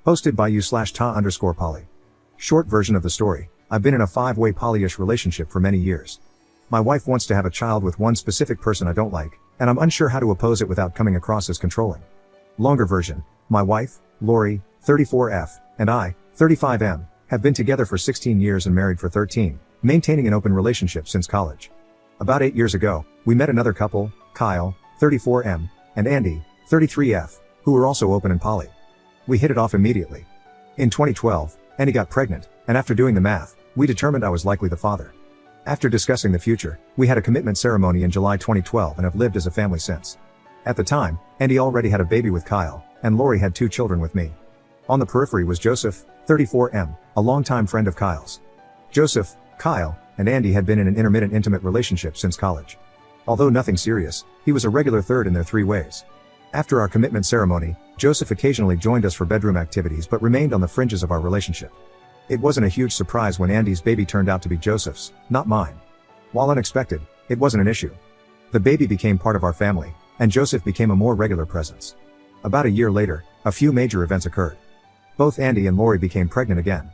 Hosted by you/ta_poly. Short version of the story. I've been in a 5-way polyish relationship for many years. My wife wants to have a child with one specific person I don't like, and I'm unsure how to oppose it without coming across as controlling. Longer version. My wife, Lori, 34F, and I, 35M, have been together for 16 years and married for 13, maintaining an open relationship since college. About 8 years ago, we met another couple, Kyle, 34M, and Andy, 33F, who were also open and poly. We hit it off immediately. In 2012, Andy got pregnant, and after doing the math, we determined I was likely the father. After discussing the future, we had a commitment ceremony in July 2012 and have lived as a family since. At the time, Andy already had a baby with Kyle, and Lori had 2 children with me. On the periphery was Joseph, 34M, a longtime friend of Kyle's. Joseph, Kyle, and Andy had been in an intermittent intimate relationship since college. Although nothing serious, he was a regular third in their 3 ways. After our commitment ceremony, Joseph occasionally joined us for bedroom activities but remained on the fringes of our relationship. It wasn't a huge surprise when Andy's baby turned out to be Joseph's, not mine. While unexpected, it wasn't an issue. The baby became part of our family, and Joseph became a more regular presence. About a year later, a few major events occurred. Both Andy and Lori became pregnant again.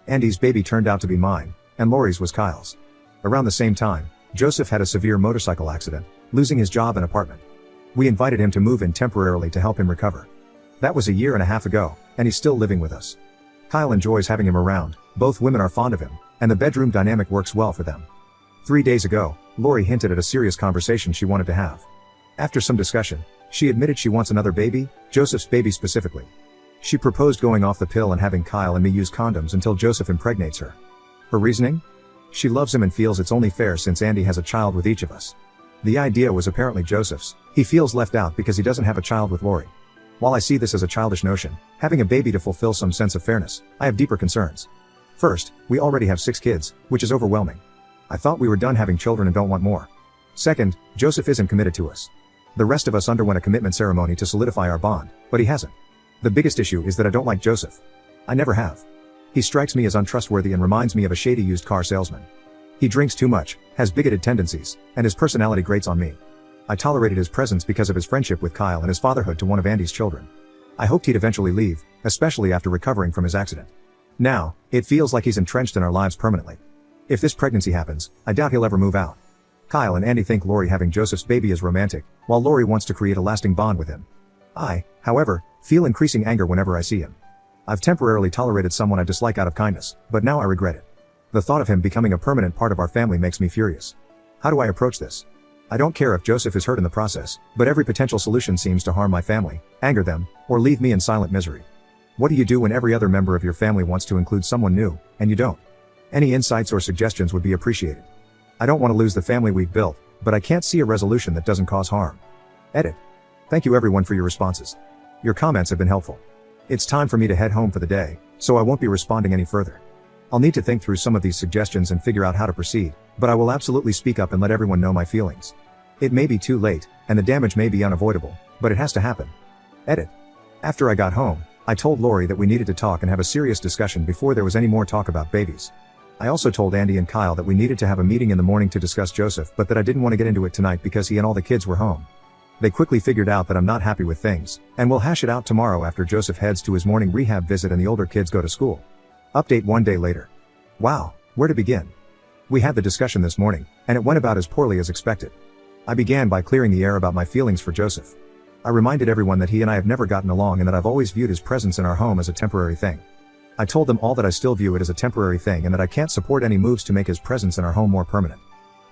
Andy's baby turned out to be mine, and Lori's was Kyle's. Around the same time, Joseph had a severe motorcycle accident, losing his job and apartment. We invited him to move in temporarily to help him recover. That was a year and a half ago, and he's still living with us. Kyle enjoys having him around, both women are fond of him, and the bedroom dynamic works well for them. 3 days ago, Lori hinted at a serious conversation she wanted to have. After some discussion, she admitted she wants another baby, Joseph's baby specifically. She proposed going off the pill and having Kyle and me use condoms until Joseph impregnates her. Her reasoning? She loves him and feels it's only fair since Andy has a child with each of us. The idea was apparently Joseph's. He feels left out because he doesn't have a child with Lori. While I see this as a childish notion, having a baby to fulfill some sense of fairness, I have deeper concerns. First, we already have 6 kids, which is overwhelming. I thought we were done having children and don't want more. Second, Joseph isn't committed to us. The rest of us underwent a commitment ceremony to solidify our bond, but he hasn't. The biggest issue is that I don't like Joseph. I never have. He strikes me as untrustworthy and reminds me of a shady used car salesman. He drinks too much, has bigoted tendencies, and his personality grates on me. I tolerated his presence because of his friendship with Kyle and his fatherhood to one of Andy's children. I hoped he'd eventually leave, especially after recovering from his accident. Now, it feels like he's entrenched in our lives permanently. If this pregnancy happens, I doubt he'll ever move out. Kyle and Andy think Lori having Joseph's baby is romantic, while Lori wants to create a lasting bond with him. I, however, feel increasing anger whenever I see him. I've temporarily tolerated someone I dislike out of kindness, but now I regret it. The thought of him becoming a permanent part of our family makes me furious. How do I approach this? I don't care if Joseph is hurt in the process, but every potential solution seems to harm my family, anger them, or leave me in silent misery. What do you do when every other member of your family wants to include someone new, and you don't? Any insights or suggestions would be appreciated. I don't want to lose the family we've built, but I can't see a resolution that doesn't cause harm. Edit. Thank you everyone for your responses. Your comments have been helpful. It's time for me to head home for the day, so I won't be responding any further. I'll need to think through some of these suggestions and figure out how to proceed, but I will absolutely speak up and let everyone know my feelings. It may be too late, and the damage may be unavoidable, but it has to happen. Edit. After I got home, I told Lori that we needed to talk and have a serious discussion before there was any more talk about babies. I also told Andy and Kyle that we needed to have a meeting in the morning to discuss Joseph, but that I didn't want to get into it tonight because he and all the kids were home. They quickly figured out that I'm not happy with things, and we'll hash it out tomorrow after Joseph heads to his morning rehab visit and the older kids go to school. Update 1 day later. Wow, where to begin? We had the discussion this morning, and it went about as poorly as expected. I began by clearing the air about my feelings for Joseph. I reminded everyone that he and I have never gotten along and that I've always viewed his presence in our home as a temporary thing. I told them all that I still view it as a temporary thing and that I can't support any moves to make his presence in our home more permanent.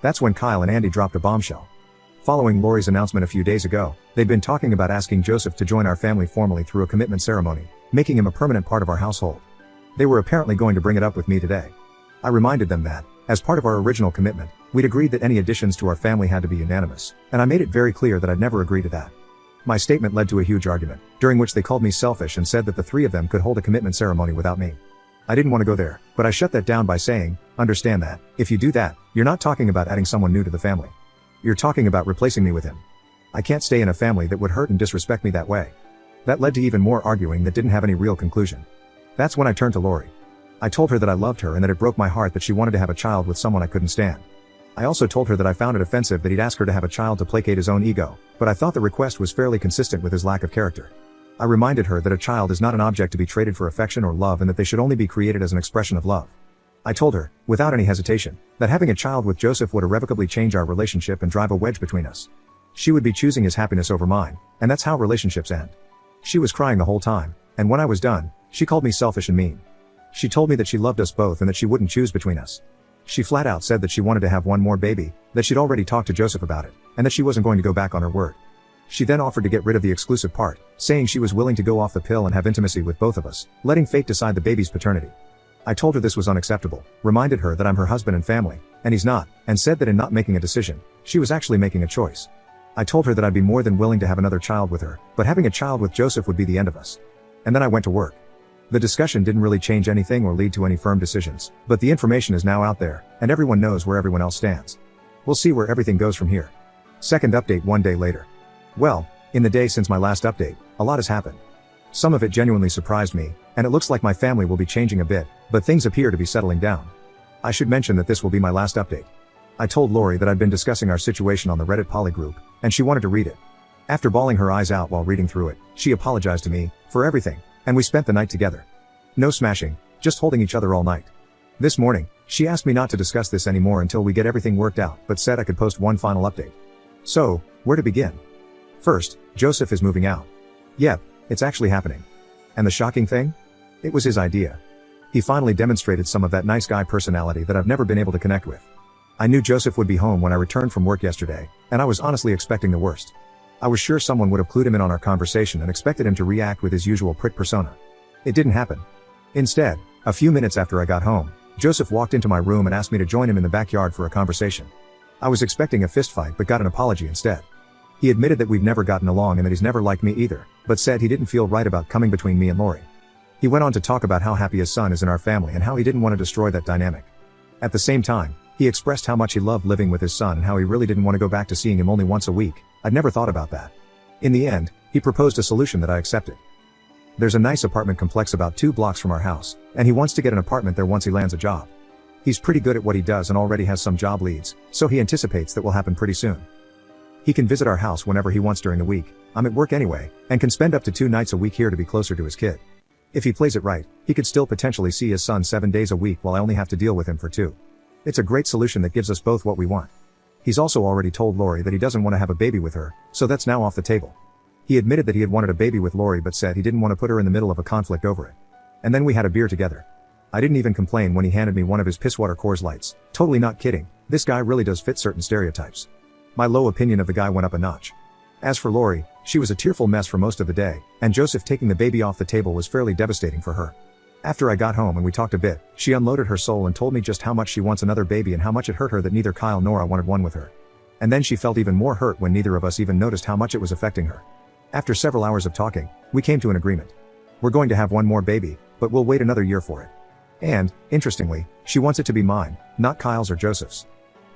That's when Kyle and Andy dropped a bombshell. Following Lori's announcement a few days ago, they'd been talking about asking Joseph to join our family formally through a commitment ceremony, making him a permanent part of our household. They were apparently going to bring it up with me today. I reminded them that, as part of our original commitment, we'd agreed that any additions to our family had to be unanimous, and I made it very clear that I'd never agree to that. My statement led to a huge argument, during which they called me selfish and said that the 3 of them could hold a commitment ceremony without me. I didn't want to go there, but I shut that down by saying, understand that, if you do that, you're not talking about adding someone new to the family. You're talking about replacing me with him. I can't stay in a family that would hurt and disrespect me that way. That led to even more arguing that didn't have any real conclusion. That's when I turned to Lori. I told her that I loved her and that it broke my heart that she wanted to have a child with someone I couldn't stand. I also told her that I found it offensive that he'd ask her to have a child to placate his own ego, but I thought the request was fairly consistent with his lack of character. I reminded her that a child is not an object to be traded for affection or love and that they should only be created as an expression of love. I told her, without any hesitation, that having a child with Joseph would irrevocably change our relationship and drive a wedge between us. She would be choosing his happiness over mine, and that's how relationships end. She was crying the whole time, and when I was done, she called me selfish and mean. She told me that she loved us both and that she wouldn't choose between us. She flat out said that she wanted to have one more baby, that she'd already talked to Joseph about it, and that she wasn't going to go back on her word. She then offered to get rid of the exclusive part, saying she was willing to go off the pill and have intimacy with both of us, letting fate decide the baby's paternity. I told her this was unacceptable, reminded her that I'm her husband and family, and he's not, and said that in not making a decision, she was actually making a choice. I told her that I'd be more than willing to have another child with her, but having a child with Joseph would be the end of us. And then I went to work. The discussion didn't really change anything or lead to any firm decisions, but the information is now out there, and everyone knows where everyone else stands. We'll see where everything goes from here. Second update 1 day later. Well, in the day since my last update, a lot has happened. Some of it genuinely surprised me, and it looks like my family will be changing a bit, but things appear to be settling down. I should mention that this will be my last update. I told Lori that I'd been discussing our situation on the Reddit Poly group, and she wanted to read it. After bawling her eyes out while reading through it, she apologized to me for everything, and we spent the night together. No smashing, just holding each other all night. This morning, she asked me not to discuss this anymore until we get everything worked out, but said I could post one final update. So, where to begin? First, Joseph is moving out. Yep, it's actually happening. And the shocking thing? It was his idea. He finally demonstrated some of that nice guy personality that I've never been able to connect with. I knew Joseph would be home when I returned from work yesterday, and I was honestly expecting the worst. I was sure someone would have clued him in on our conversation and expected him to react with his usual prick persona. It didn't happen. Instead, a few minutes after I got home, Joseph walked into my room and asked me to join him in the backyard for a conversation. I was expecting a fistfight but got an apology instead. He admitted that we've never gotten along and that he's never liked me either, but said he didn't feel right about coming between me and Lori. He went on to talk about how happy his son is in our family and how he didn't want to destroy that dynamic. At the same time, he expressed how much he loved living with his son and how he really didn't want to go back to seeing him only once a week. I'd never thought about that. In the end, he proposed a solution that I accepted. There's a nice apartment complex about 2 blocks from our house, and he wants to get an apartment there once he lands a job. He's pretty good at what he does and already has some job leads, so he anticipates that will happen pretty soon. He can visit our house whenever he wants during the week. I'm at work anyway, and can spend up to 2 nights a week here to be closer to his kid. If he plays it right, he could still potentially see his son 7 days a week while I only have to deal with him for 2. It's a great solution that gives us both what we want. He's also already told Lori that he doesn't want to have a baby with her, so that's now off the table. He admitted that he had wanted a baby with Lori but said he didn't want to put her in the middle of a conflict over it. And then we had a beer together. I didn't even complain when he handed me one of his Pisswater Coors Lights. Totally not kidding, this guy really does fit certain stereotypes. My low opinion of the guy went up a notch. As for Lori, she was a tearful mess for most of the day, and Joseph taking the baby off the table was fairly devastating for her. After I got home and we talked a bit, she unloaded her soul and told me just how much she wants another baby and how much it hurt her that neither Kyle nor I wanted one with her. And then she felt even more hurt when neither of us even noticed how much it was affecting her. After several hours of talking, we came to an agreement. We're going to have one more baby, but we'll wait another year for it. And, interestingly, she wants it to be mine, not Kyle's or Joseph's.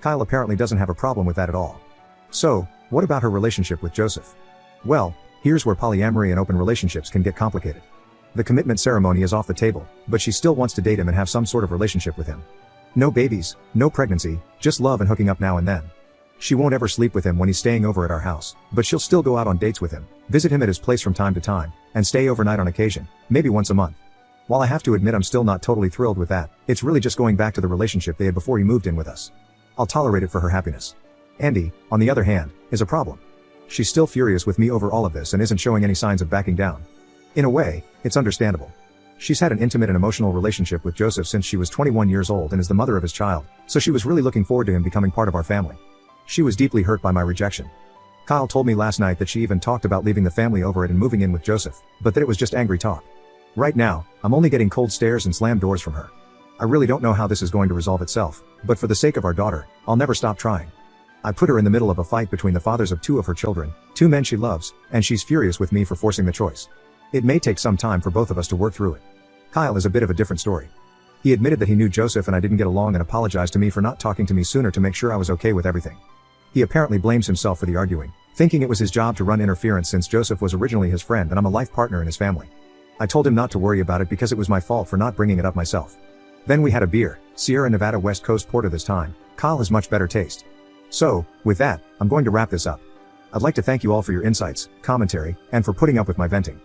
Kyle apparently doesn't have a problem with that at all. So, what about her relationship with Joseph? Well, here's where polyamory and open relationships can get complicated. The commitment ceremony is off the table, but she still wants to date him and have some sort of relationship with him. No babies, no pregnancy, just love and hooking up now and then. She won't ever sleep with him when he's staying over at our house, but she'll still go out on dates with him, visit him at his place from time to time, and stay overnight on occasion, maybe once a month. While I have to admit I'm still not totally thrilled with that, it's really just going back to the relationship they had before he moved in with us. I'll tolerate it for her happiness. Andy, on the other hand, is a problem. She's still furious with me over all of this and isn't showing any signs of backing down. In a way, it's understandable. She's had an intimate and emotional relationship with Joseph since she was 21 years old and is the mother of his child, so she was really looking forward to him becoming part of our family. She was deeply hurt by my rejection. Kyle told me last night that she even talked about leaving the family over it and moving in with Joseph, but that it was just angry talk. Right now, I'm only getting cold stares and slammed doors from her. I really don't know how this is going to resolve itself, but for the sake of our daughter, I'll never stop trying. I put her in the middle of a fight between the fathers of 2 of her children, 2 men she loves, and she's furious with me for forcing the choice. It may take some time for both of us to work through it. Kyle is a bit of a different story. He admitted that he knew Joseph and I didn't get along and apologized to me for not talking to me sooner to make sure I was okay with everything. He apparently blames himself for the arguing, thinking it was his job to run interference since Joseph was originally his friend and I'm a life partner in his family. I told him not to worry about it because it was my fault for not bringing it up myself. Then we had a beer, Sierra Nevada West Coast Porter this time. Kyle has much better taste. So, with that, I'm going to wrap this up. I'd like to thank you all for your insights, commentary, and for putting up with my venting.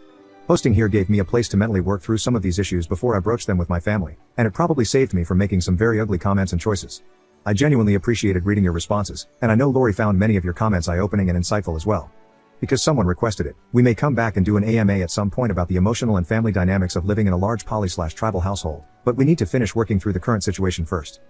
Posting here gave me a place to mentally work through some of these issues before I broached them with my family, and it probably saved me from making some very ugly comments and choices. I genuinely appreciated reading your responses, and I know Lori found many of your comments eye-opening and insightful as well. Because someone requested it, we may come back and do an AMA at some point about the emotional and family dynamics of living in a large poly/tribal household, but we need to finish working through the current situation first.